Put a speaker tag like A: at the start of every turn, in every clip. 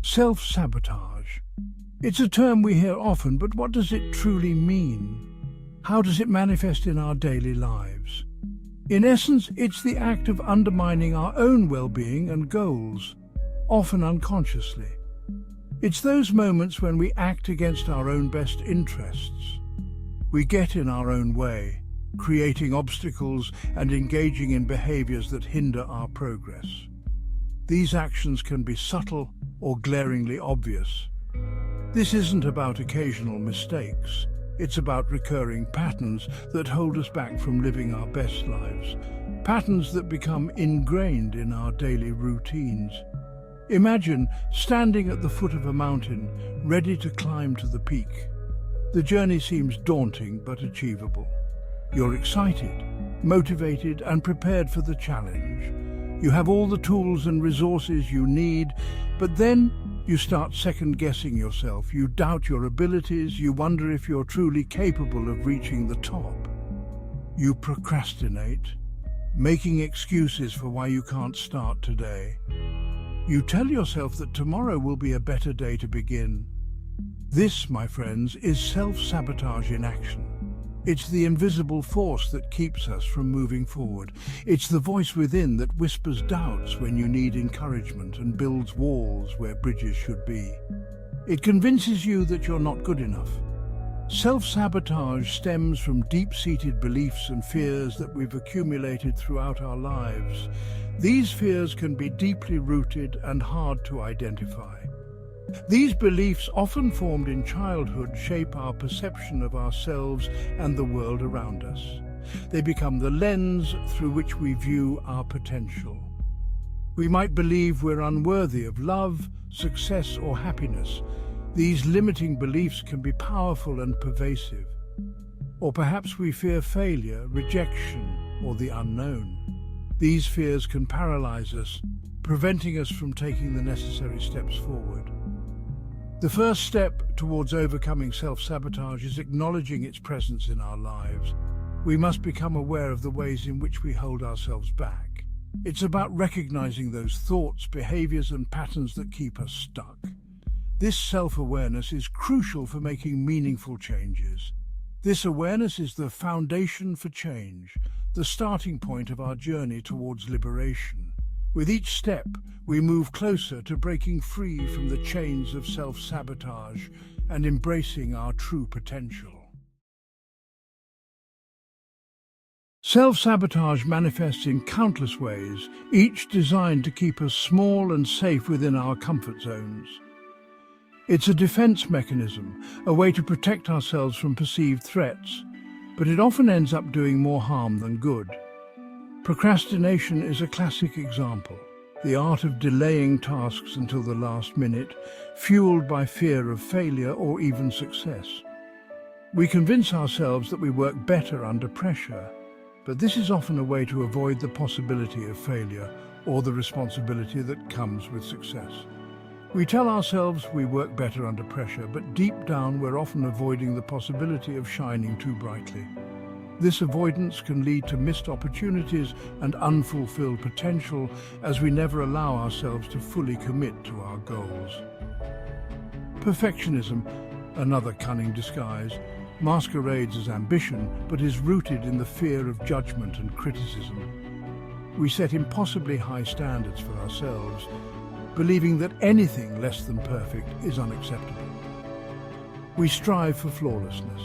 A: Self-sabotage. It's a term we hear often, but what does it truly mean? How does it manifest in our daily lives? In essence, it's the act of undermining our own well-being and goals, often unconsciously. It's those moments when we act against our own best interests. We get in our own way, creating obstacles and engaging in behaviors that hinder our progress. These actions can be subtle or glaringly obvious. This isn't about occasional mistakes. It's about recurring patterns that hold us back from living our best lives, patterns that become ingrained in our daily routines. Imagine standing at the foot of a mountain, ready to climb to the peak. The journey seems daunting but achievable. You're excited, motivated, and prepared for the challenge. You have all the tools and resources you need, but then you start second-guessing yourself. You doubt your abilities. You wonder if you're truly capable of reaching the top. You procrastinate, making excuses for why you can't start today. You tell yourself that tomorrow will be a better day to begin. This, my friends, is self-sabotage in action. It's the invisible force that keeps us from moving forward. It's the voice within that whispers doubts when you need encouragement and builds walls where bridges should be. It convinces you that you're not good enough. Self-sabotage stems from deep-seated beliefs and fears that we've accumulated throughout our lives. These fears can be deeply rooted and hard to identify. These beliefs, often formed in childhood, shape our perception of ourselves and the world around us. They become the lens through which we view our potential. We might believe we're unworthy of love, success, or happiness. These limiting beliefs can be powerful and pervasive. Or perhaps we fear failure, rejection, or the unknown. These fears can paralyze us, preventing us from taking the necessary steps forward. The first step towards overcoming self-sabotage is acknowledging its presence in our lives. We must become aware of the ways in which we hold ourselves back. It's about recognizing those thoughts, behaviors, and patterns that keep us stuck. This self-awareness is crucial for making meaningful changes. This awareness is the foundation for change, the starting point of our journey towards liberation. With each step, we move closer to breaking free from the chains of self-sabotage and embracing our true potential. Self-sabotage manifests in countless ways, each designed to keep us small and safe within our comfort zones. It's a defense mechanism, a way to protect ourselves from perceived threats, but it often ends up doing more harm than good. Procrastination is a classic example, the art of delaying tasks until the last minute, fueled by fear of failure or even success. We convince ourselves that we work better under pressure, but this is often a way to avoid the possibility of failure or the responsibility that comes with success. We tell ourselves we work better under pressure, but deep down we're often avoiding the possibility of shining too brightly. This avoidance can lead to missed opportunities and unfulfilled potential as we never allow ourselves to fully commit to our goals. Perfectionism, another cunning disguise, masquerades as ambition but is rooted in the fear of judgment and criticism. We set impossibly high standards for ourselves, believing that anything less than perfect is unacceptable. We strive for flawlessness,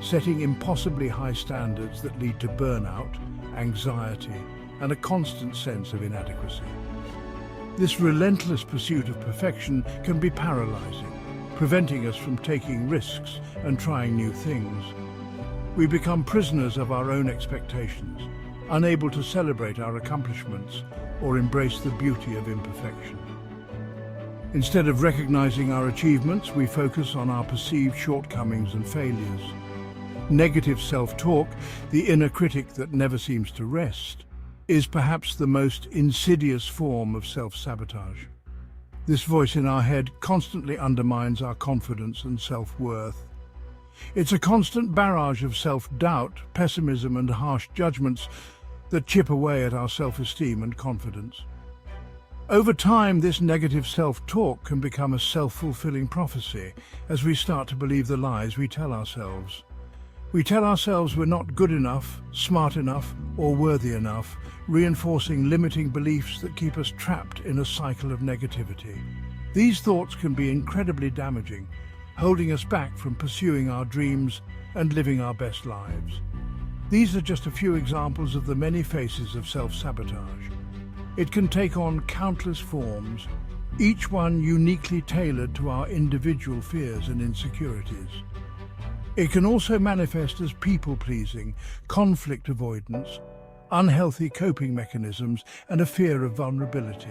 A: setting impossibly high standards that lead to burnout, anxiety, and a constant sense of inadequacy. This relentless pursuit of perfection can be paralyzing, preventing us from taking risks and trying new things. We become prisoners of our own expectations, unable to celebrate our accomplishments or embrace the beauty of imperfection. Instead of recognizing our achievements, we focus on our perceived shortcomings and failures. Negative self-talk, the inner critic that never seems to rest, is perhaps the most insidious form of self-sabotage. This voice in our head constantly undermines our confidence and self-worth. It's a constant barrage of self-doubt, pessimism, and harsh judgments that chip away at our self-esteem and confidence. Over time, this negative self-talk can become a self-fulfilling prophecy as we start to believe the lies we tell ourselves. We tell ourselves we're not good enough, smart enough, or worthy enough, reinforcing limiting beliefs that keep us trapped in a cycle of negativity. These thoughts can be incredibly damaging, holding us back from pursuing our dreams and living our best lives. These are just a few examples of the many faces of self-sabotage. It can take on countless forms, each one uniquely tailored to our individual fears and insecurities. It can also manifest as people-pleasing, conflict avoidance, unhealthy coping mechanisms, and a fear of vulnerability.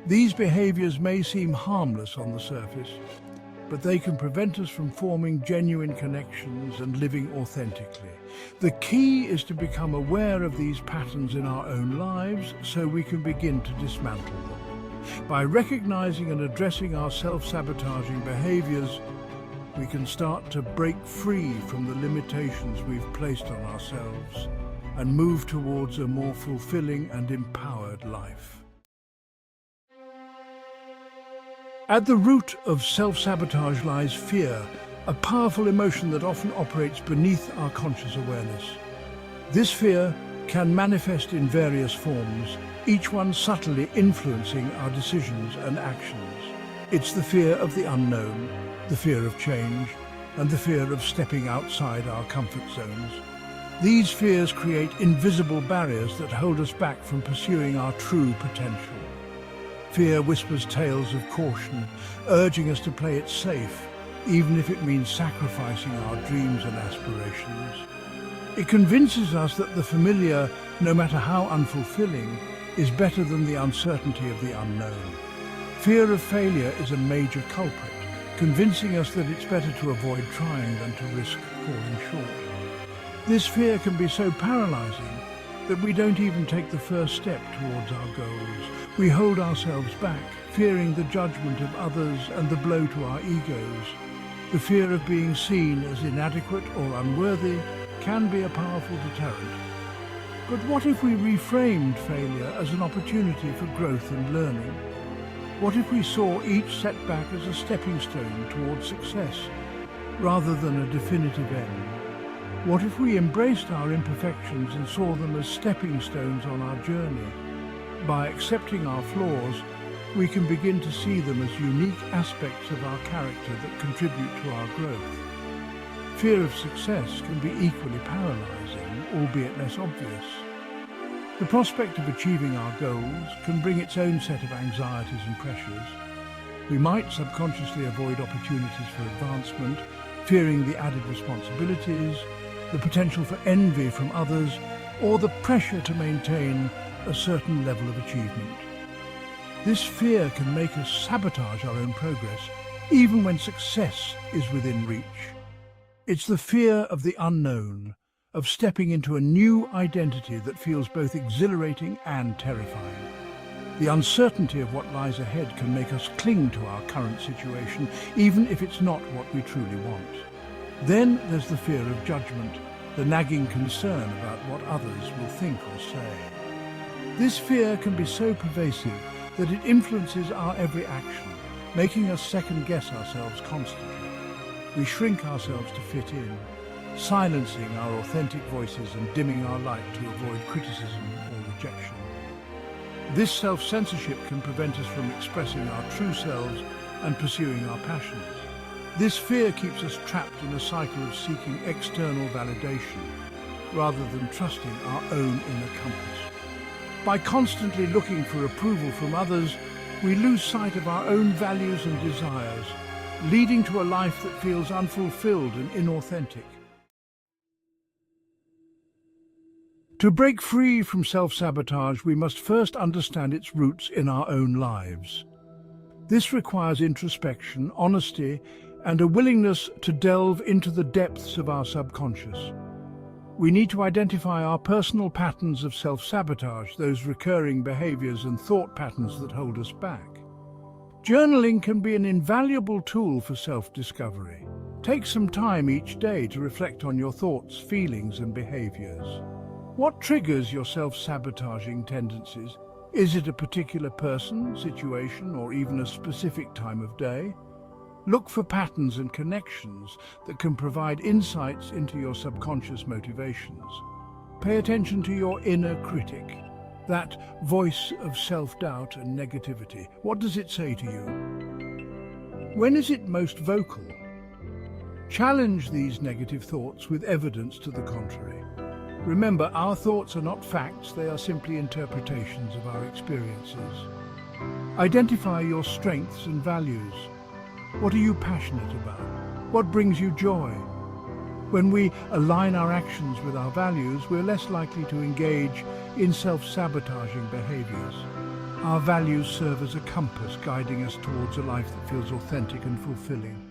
A: These behaviors may seem harmless on the surface, but they can prevent us from forming genuine connections and living authentically. The key is to become aware of these patterns in our own lives so we can begin to dismantle them. By recognizing and addressing our self-sabotaging behaviors, we can start to break free from the limitations we've placed on ourselves and move towards a more fulfilling and empowered life. At the root of self-sabotage lies fear, a powerful emotion that often operates beneath our conscious awareness. This fear can manifest in various forms, each one subtly influencing our decisions and actions. It's the fear of the unknown, the fear of change, and the fear of stepping outside our comfort zones. These fears create invisible barriers that hold us back from pursuing our true potential. Fear whispers tales of caution, urging us to play it safe, even if it means sacrificing our dreams and aspirations. It convinces us that the familiar, no matter how unfulfilling, is better than the uncertainty of the unknown. Fear of failure is a major culprit, convincing us that it's better to avoid trying than to risk falling short. This fear can be so paralyzing that we don't even take the first step towards our goals. We hold ourselves back, fearing the judgment of others and the blow to our egos. The fear of being seen as inadequate or unworthy can be a powerful deterrent. But what if we reframed failure as an opportunity for growth and learning? What if we saw each setback as a stepping stone towards success, rather than a definitive end? What if we embraced our imperfections and saw them as stepping stones on our journey? By accepting our flaws, we can begin to see them as unique aspects of our character that contribute to our growth. Fear of success can be equally paralyzing, albeit less obvious. The prospect of achieving our goals can bring its own set of anxieties and pressures. We might subconsciously avoid opportunities for advancement, fearing the added responsibilities, the potential for envy from others, or the pressure to maintain a certain level of achievement. This fear can make us sabotage our own progress, even when success is within reach. It's the fear of the unknown, of stepping into a new identity that feels both exhilarating and terrifying. The uncertainty of what lies ahead can make us cling to our current situation, even if it's not what we truly want. Then there's the fear of judgment, the nagging concern about what others will think or say. This fear can be so pervasive that it influences our every action, making us second-guess ourselves constantly. We shrink ourselves to fit in, silencing our authentic voices and dimming our light to avoid criticism or rejection. This self-censorship can prevent us from expressing our true selves and pursuing our passions. This fear keeps us trapped in a cycle of seeking external validation, rather than trusting our own inner compass. By constantly looking for approval from others, we lose sight of our own values and desires, leading to a life that feels unfulfilled and inauthentic. To break free from self-sabotage, we must first understand its roots in our own lives. This requires introspection, honesty, and a willingness to delve into the depths of our subconscious. We need to identify our personal patterns of self-sabotage, those recurring behaviors and thought patterns that hold us back. Journaling can be an invaluable tool for self-discovery. Take some time each day to reflect on your thoughts, feelings, and behaviors. What triggers your self-sabotaging tendencies? Is it a particular person, situation, or even a specific time of day? Look for patterns and connections that can provide insights into your subconscious motivations. Pay attention to your inner critic, that voice of self-doubt and negativity. What does it say to you? When is it most vocal? Challenge these negative thoughts with evidence to the contrary. Remember, our thoughts are not facts, they are simply interpretations of our experiences. Identify your strengths and values. What are you passionate about? What brings you joy? When we align our actions with our values, we're less likely to engage in self-sabotaging behaviors. Our values serve as a compass guiding us towards a life that feels authentic and fulfilling.